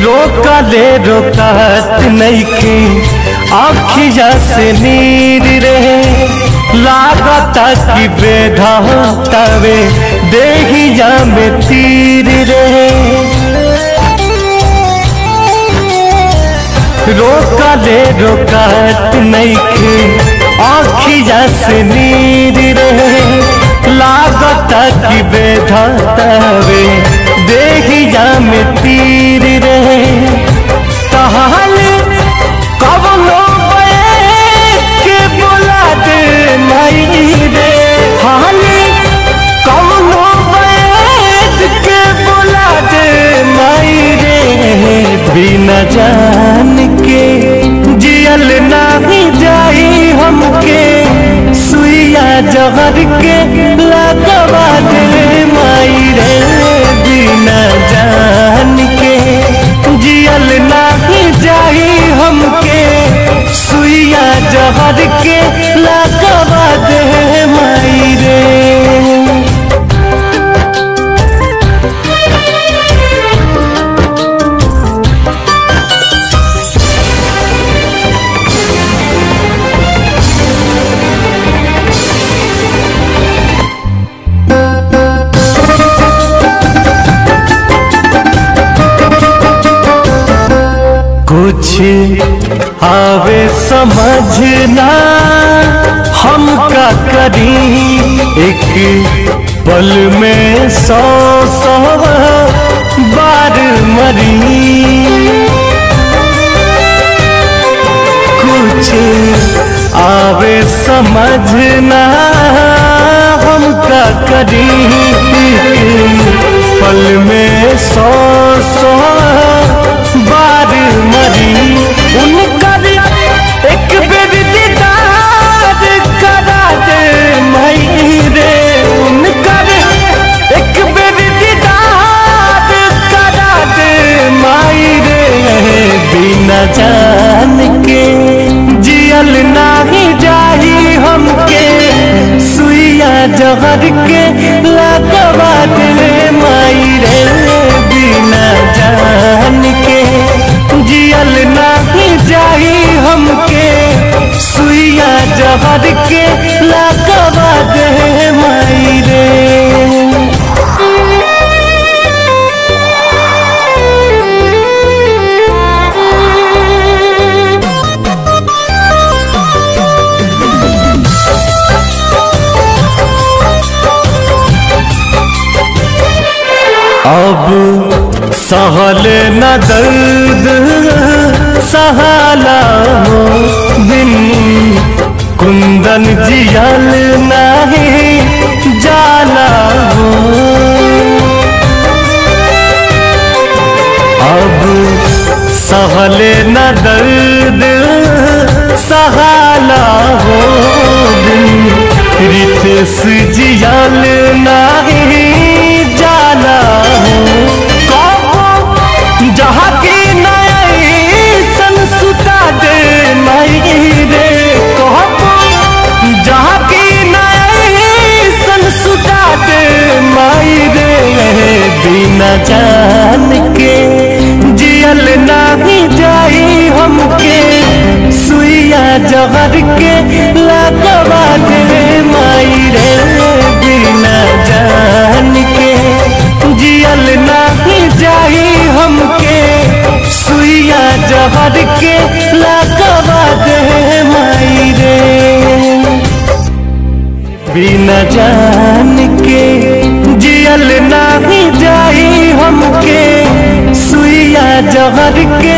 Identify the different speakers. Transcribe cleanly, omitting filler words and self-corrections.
Speaker 1: रोकले रोकत नइखे आँखिया से नीर रहे लागता कि बेधावे देहिया में तीर रहे। रोकले रोकत नइखे आँखिया से नीर रहे लागता कि बेधावे देहिया में तीर रहे। तहाल कवनो के बोला दे माई रे हाल कवनो के बोला दे माई रे बिना जान के जियल नाही जाई हमके सुइया जहर के लगवा दे माई रे बिना जान के जियल नाही जाई हमके सुइया जहर के लगवा दे माई रे। कुछ आवे समझना हम का करी एक पल में 100 बार मरी। कुछ आवे समझना हम का करी पल में 100 बार मरी। उनकर एक बेर दीदार करा दे माई रे उनकर एक बेर दीदार करा दे माई रे बिना जान के जियल नाही जाई हमके सुइया जहर के लगवा दे माई रे बिना जान के जियल नाही जाई हमके सुइया जहर के लगवा दे माई रे। अब सहल न दर्द सहाला हो बिन कुंदन जियल नहीं जाला हो। अब सहल न दर्द सहाला हो बिन रितेश जियल नहीं जाला हो। जहाँ की नई सन सुता दे माई रे कहबो जहाँ की नई सन सुता दे माई रे बिना जान के जियल नाही जाई हमके सुइया जहर के लगवा दे माई रे बिना जान के जियल नाही जाई हमके सुइया जहर के लगवा दे माई रे बिना जान के जियल नाही जाई हमके सुइया जहर के